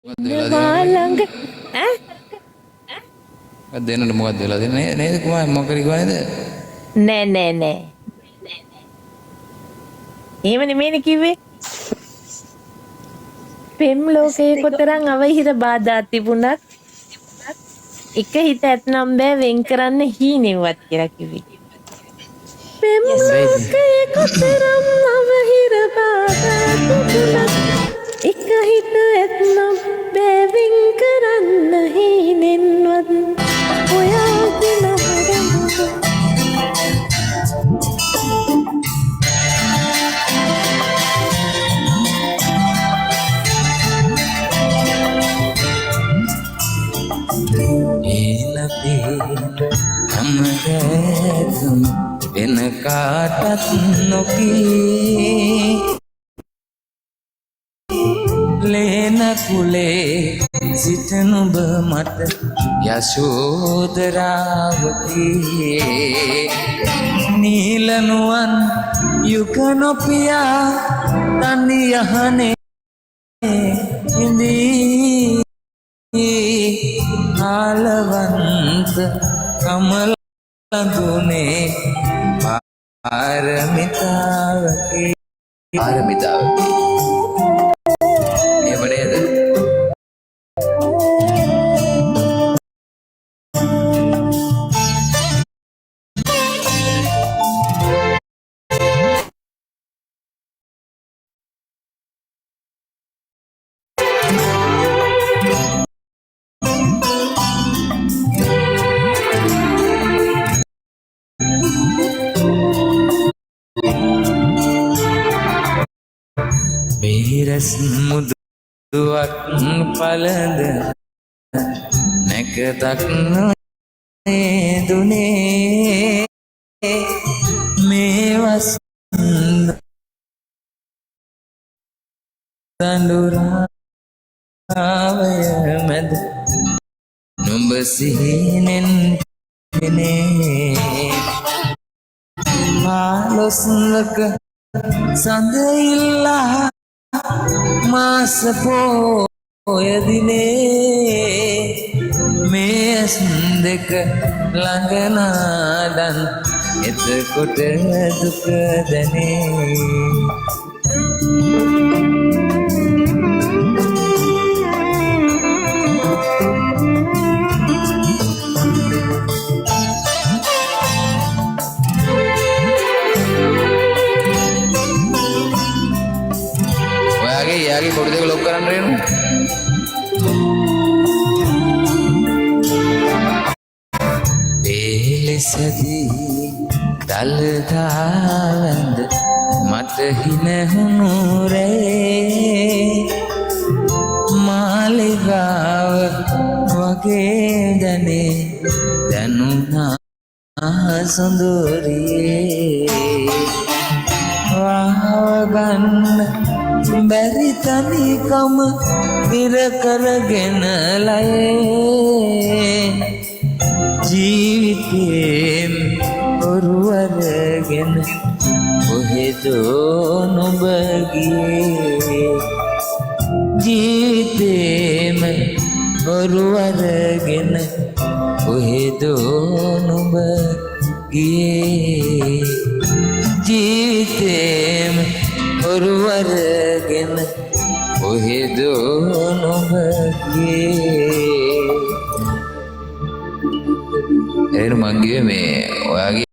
වාළඟ ඈ දෙන්නට මොකක්ද වෙලා දෙන්නේ නේද කුමාර මොකද කිව්වා නේද නෑ එහෙම නෙමෙයිනේ කිව්වේ පෙම් ලෝකයේ කොතරම් අවහිර බාධා තිබුණත් එක හිත ඇතනම් බෑ වෙන් කරන්න හීනෙවත් කියලා කිව්වේ පෙම් ලෝකයේ කොතරම් අවහිර බාධා තිබුණත් එක හිත ඇතනම් බෑ වෙන් කරන්න හීනෙන්වත් ඔයාගෙන හරමුද හැමදේම වෙන කාටත් නොකී ලේන කුලේ සිට නුඹ මට යශෝදරාවකි නීලනුවන් යුග නොපියා තනි යහනේ ඉඳී ආලවන්ත කමලඳුනේ පාරමිතාවකි එහෙම නේද බේරස් මුදුවක් පළඳ නැකතක් නොදුනේ මේ වසන්ත දඬුරාවය මැද නුඹ සිහිනෙන් පෙනේ මාලොස්ලක සඳඉල්ලා මාස පෝය දිනේ මේ ඇස් දෙක ළඟ නාඩන් එතකොට දුක දැනේ යාගේ පොඩි දෙක ලොක් කරන්න රේනු ඒලෙසදී දල්දාවැඳ මට හිනහුණු රේ මාලිගාව වගේ දැනේ දැනුණා සොඳුරියේ වහවගන්න බැරි තනිකම ඉර කරගෙන ලයේ ජීවිතේම ඔරුවරගෙන කොහෙදෝ නුඹ ගියේ ජීවිතේම ඔරුවරගෙන කොහෙදෝ නුඹ ගියේ ජීවිතේම ඔරුවරගෙන කොහෙදෝ නුඹ ගියේ එන මං ගියේ මේ ඔයාගේ